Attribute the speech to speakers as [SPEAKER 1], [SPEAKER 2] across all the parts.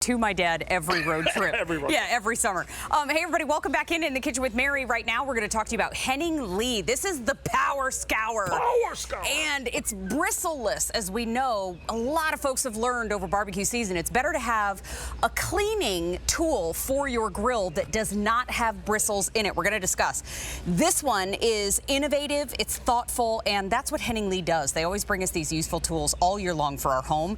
[SPEAKER 1] to my dad every road trip. Yeah, every summer. Hey, everybody, welcome back in the Kitchen with Mary. Right now, we're going to talk to you about Henning Lee. This is the Power Scour.
[SPEAKER 2] Power Scour!
[SPEAKER 1] And it's bristle-less. As we know, a lot of folks have learned over barbecue season, it's better to have a cleaning tool for your grill that does not have bristles in it. We're going to discuss. This one is innovative, it's thoughtful, and that's what Henning Lee does. They always bring us these useful tools all year long for our home.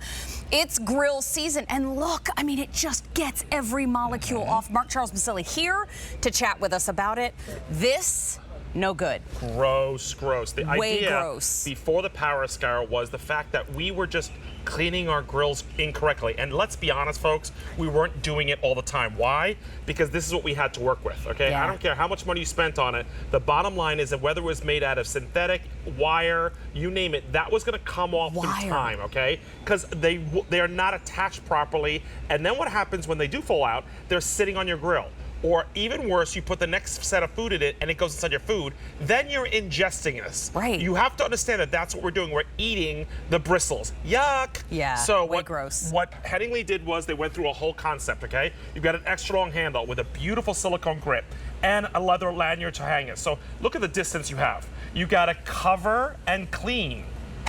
[SPEAKER 1] It's grill season, and look, I mean, it just gets every molecule off. Mark Charles Basile here to chat with us about it. This, no good.
[SPEAKER 2] Gross, gross. The
[SPEAKER 1] Way
[SPEAKER 2] idea
[SPEAKER 1] gross.
[SPEAKER 2] before the Power Scour was the fact that we were just cleaning our grills incorrectly. And let's be honest, folks, we weren't doing it all the time. Why? Because this is what we had to work with, okay?
[SPEAKER 1] Yeah.
[SPEAKER 2] I don't care how much money you spent on it. The bottom line is that whether it was made out of synthetic, wire, you name it, that was gonna come off through time, okay? Because they are not attached properly. And then what happens when they do fall out? They're sitting on your grill. Or even worse, you put the next set of food in it and it goes inside your food, then you're ingesting this.
[SPEAKER 1] Right.
[SPEAKER 2] You have to understand that that's what we're doing. We're eating the bristles. Yuck.
[SPEAKER 1] Yeah,
[SPEAKER 2] so
[SPEAKER 1] way gross.
[SPEAKER 2] What Henning Lee did was they went through a whole concept, okay? You've got an extra long handle with a beautiful silicone grip and a leather lanyard to hang it. So look at the distance you have. You got to cover and clean.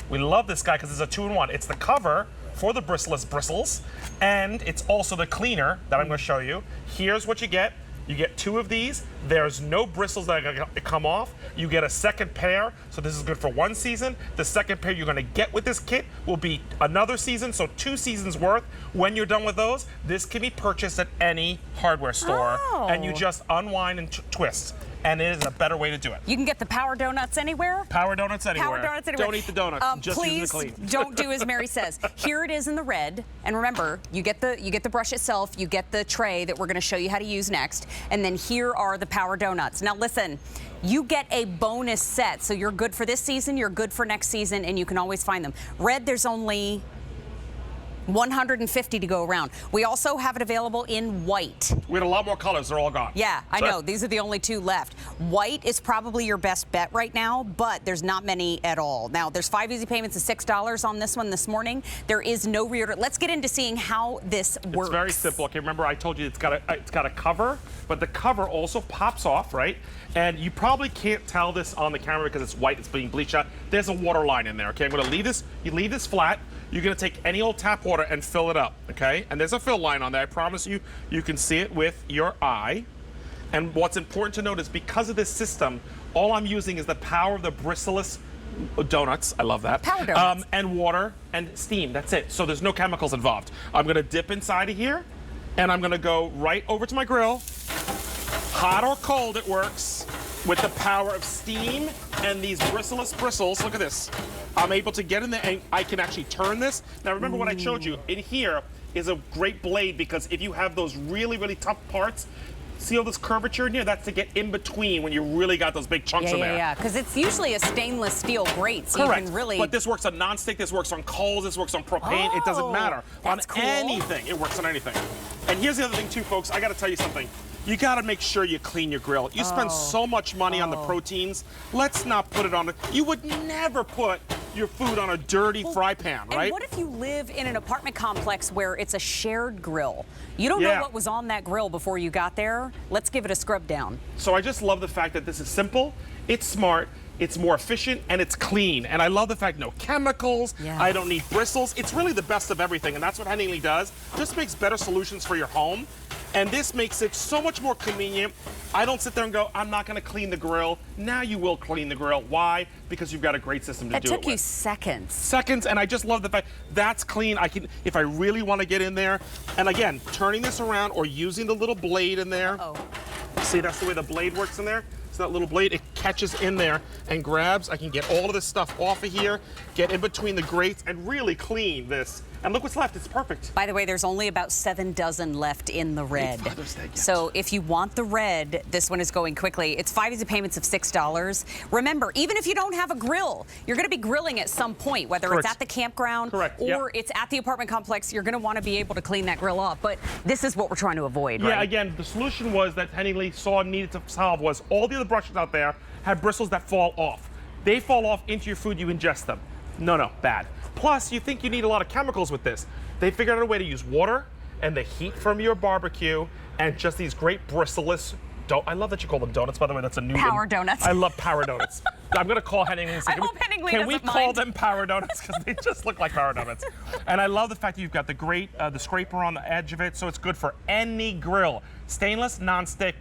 [SPEAKER 2] We love this guy because it's a 2-in-1. It's the cover for the bristleless bristles, and it's also the cleaner that I'm going to show you. Here's what you get. You get 2 of these. There's no bristles that are going to come off. You get a second pair, so this is good for 1 season. The second pair you're going to get with this kit will be another season, so 2 seasons worth. When you're done with those, this can be purchased at any hardware store, and you just unwind and twist. And it is a better way to do it.
[SPEAKER 1] You can get the Power Donuts anywhere.
[SPEAKER 2] Power Donuts anywhere.
[SPEAKER 1] Power Donuts anywhere.
[SPEAKER 2] Don't eat the donuts. Just
[SPEAKER 1] please
[SPEAKER 2] use the clean.
[SPEAKER 1] don't do as Mary says. Here it is in the red, and remember, you get the brush itself, you get the tray that we're going to show you how to use next, and then here are the Power Donuts. Now listen, you get a bonus set, so you're good for this season, you're good for next season, and you can always find them. Red, there's only 150 to go around. We also have it available in white.
[SPEAKER 2] We had a lot more colors. They're all gone.
[SPEAKER 1] Yeah, I know. These are the only 2 left. White is probably your best bet right now, but there's not many at all. Now, there's 5 easy payments of $6 on this one this morning. There is no reorder. Let's get into seeing how this works.
[SPEAKER 2] It's very simple. Okay, remember I told you it's got a cover, but the cover also pops off, right? And you probably can't tell this on the camera because it's white, it's being bleached out. There's a water line in there, okay? I'm gonna leave this, you leave this flat. You're gonna take any old tap water and fill it up, okay? And there's a fill line on there. I promise you, you can see it with your eye. And what's important to note is because of this system, all I'm using is the power of the bristleless donuts. I love that.
[SPEAKER 1] Power donuts.
[SPEAKER 2] And water and steam, that's it. So there's no chemicals involved. I'm gonna dip inside of here, and I'm gonna go right over to my grill. Hot or cold, it works. With the power of steam and these bristleless bristles, look at this. I'm able to get in there and I can actually turn this. Now remember what I showed you. In here is a great blade because if you have those really, really tough parts, see all this curvature in here? That's to get in between when you really got those big chunks in there.
[SPEAKER 1] Yeah, because it's usually a stainless steel grate, so
[SPEAKER 2] Correct.
[SPEAKER 1] you can really...
[SPEAKER 2] But this works on nonstick, this works on coals, this works on propane. It doesn't matter. On
[SPEAKER 1] cool.
[SPEAKER 2] anything, it works on anything. And here's the other thing too, folks. I got to tell you something. You got to make sure you clean your grill. You spend so much money on the proteins. Let's not put it on the... You would never put your food on a dirty fry pan, right?
[SPEAKER 1] And what if you live in an apartment complex where it's a shared grill? You don't know what was on that grill before you got there. Let's give it a scrub down.
[SPEAKER 2] So I just love the fact that this is simple, it's smart, it's more efficient, and it's clean. And I love the fact no chemicals, I don't need bristles. It's really the best of everything, and that's what Henning Lee does. Just makes better solutions for your home. And this makes it so much more convenient. I don't sit there and go, I'm not gonna clean the grill. Now you will clean the grill. Why? Because you've got a great system to do it with.
[SPEAKER 1] It took you seconds.
[SPEAKER 2] Seconds, and I just love the fact that's clean. I can, if I really wanna get in there, and again, turning this around or using the little blade in there. See, that's the way the blade works in there. So that little blade, it catches in there and grabs. I can get all of this stuff off of here, get in between the grates, and really clean this. And look what's left, it's perfect.
[SPEAKER 1] By the way, there's only about 7 dozen left in the red. So if you want the red, this one is going quickly. It's 5 easy payments of $6. Remember, even if you don't have a grill, you're gonna be grilling at some point, whether it's at the campground or it's at the apartment complex, you're gonna wanna be able to clean that grill off. But this is what we're trying to avoid, right?
[SPEAKER 2] Yeah, again, the solution was that Henning Lee saw needed to solve was all the other brushes out there have bristles that fall off. They fall off into your food, you ingest them. No, bad. Plus, you think you need a lot of chemicals with this. They figured out a way to use water and the heat from your barbecue and just these great bristleless. I love that you call them donuts, by the way. That's a new
[SPEAKER 1] Power donuts.
[SPEAKER 2] I love power donuts. I'm going to call Henning Lee.
[SPEAKER 1] I hope Henning Lee
[SPEAKER 2] Can we
[SPEAKER 1] doesn't
[SPEAKER 2] call
[SPEAKER 1] mind.
[SPEAKER 2] them power donuts? Because they just look like power donuts. And I love the fact that you've got the great, the scraper on the edge of it, so it's good for any grill. Stainless, nonstick,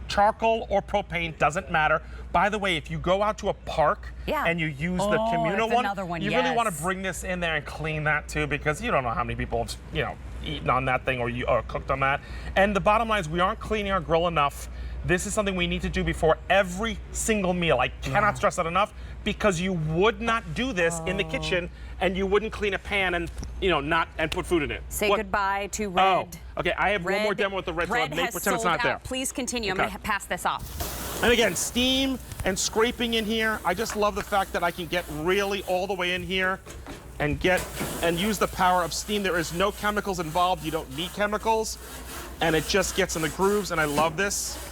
[SPEAKER 2] charcoal or propane, doesn't matter. By the way, if you go out to a park and you use the communal one, you really want to bring this in there and clean that too, because you don't know how many people have, eaten on that thing or cooked on that. And the bottom line is we aren't cleaning our grill enough. This is something we need to do before every single meal. I cannot stress that enough, because you would not do this in the kitchen and you wouldn't clean a pan and and put food in it.
[SPEAKER 1] Say goodbye to red.
[SPEAKER 2] Oh, okay. I have one more demo with the red, so I'll pretend it's not there.
[SPEAKER 1] Please continue. I'm going to pass this off.
[SPEAKER 2] And again, steam and scraping in here. I just love the fact that I can get really all the way in here and use the power of steam. There is no chemicals involved. You don't need chemicals. And it just gets in the grooves, and I love this.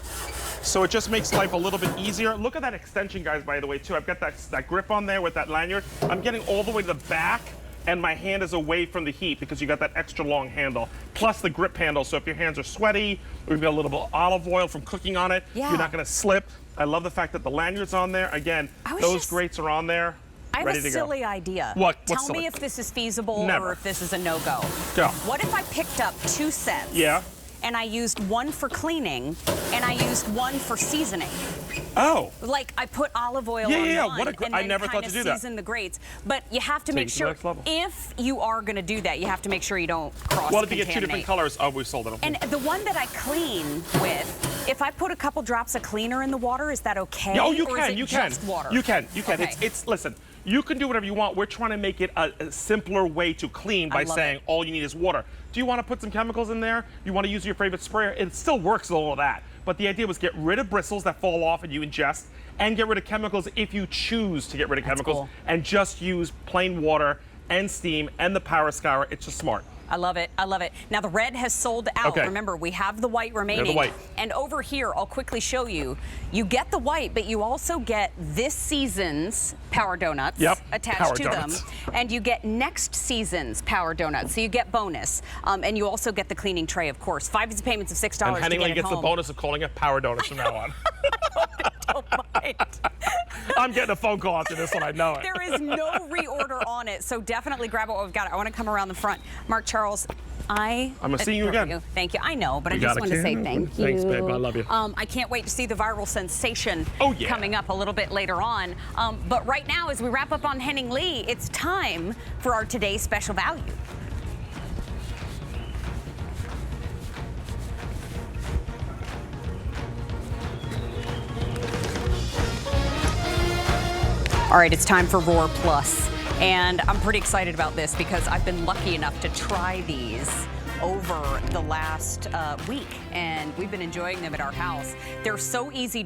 [SPEAKER 2] So it just makes life a little bit easier. Look at that extension, guys, by the way, too. I've got that grip on there with that lanyard. I'm getting all the way to the back, and my hand is away from the heat because you got that extra long handle, plus the grip handle. So if your hands are sweaty, or you've got a little bit of olive oil from cooking on it, you're not gonna slip. I love the fact that the lanyard's on there. Again, those grates are on there.
[SPEAKER 1] I have a silly idea.
[SPEAKER 2] What's
[SPEAKER 1] Tell
[SPEAKER 2] silly?
[SPEAKER 1] me if this is feasible
[SPEAKER 2] Never.
[SPEAKER 1] or if this is a no-go.
[SPEAKER 2] Go.
[SPEAKER 1] What if I picked up 2 sets?
[SPEAKER 2] Yeah.
[SPEAKER 1] And I used one for cleaning, and I used one for seasoning.
[SPEAKER 2] Oh.
[SPEAKER 1] Like I put olive oil on one, and then
[SPEAKER 2] I never thought to do that.
[SPEAKER 1] season the grates. But you have to make sure, if you are going to do that, you have to make sure you don't cross-contaminate.
[SPEAKER 2] Well, if you get 2 different colors, we sold it.
[SPEAKER 1] And the one that I clean with, if I put a couple drops of cleaner in the water, is that okay?
[SPEAKER 2] Oh, you
[SPEAKER 1] or
[SPEAKER 2] can.
[SPEAKER 1] is it
[SPEAKER 2] You can.
[SPEAKER 1] just water?
[SPEAKER 2] You can. You can.
[SPEAKER 1] Okay.
[SPEAKER 2] Listen. You can do whatever you want. We're trying to make it a simpler way to clean by saying all you need is water. Do you want to put some chemicals in there? You want to use your favorite sprayer? It still works with all of that. But the idea was get rid of bristles that fall off and you ingest, and get rid of chemicals if you choose to get rid of chemicals, and just use plain water and steam and the power scour. It's just smart.
[SPEAKER 1] I love it. I love it. Now the red has sold out.
[SPEAKER 2] Okay.
[SPEAKER 1] Remember, we have the white remaining.
[SPEAKER 2] The white.
[SPEAKER 1] And over here, I'll quickly show you. You get the white, but you also get this season's Power Donuts attached to them. And you get next season's Power Donuts. So you get bonus. And you also get the cleaning tray, of course. 5 easy payments of $6
[SPEAKER 2] and Henning
[SPEAKER 1] to
[SPEAKER 2] Lee
[SPEAKER 1] get it
[SPEAKER 2] gets
[SPEAKER 1] home.
[SPEAKER 2] the bonus of calling it Power Donuts from now on.
[SPEAKER 1] Don't mind.
[SPEAKER 2] I'm getting a phone call after this one, I know it.
[SPEAKER 1] There is no reorder on it, so definitely grab what we've got. I want to come around the front. Mark Charles, I'm
[SPEAKER 2] going to see you again.
[SPEAKER 1] Thank you. I know, but I just want to say thank you.
[SPEAKER 2] Thanks, babe. I love you.
[SPEAKER 1] I can't wait to see the viral sensation coming up a little bit later on. But right now, as we wrap up on Henning Lee, it's time for our today's special value. All right, it's time for Roar Plus. And I'm pretty excited about this because I've been lucky enough to try these over the last week, and we've been enjoying them at our house. They're so easy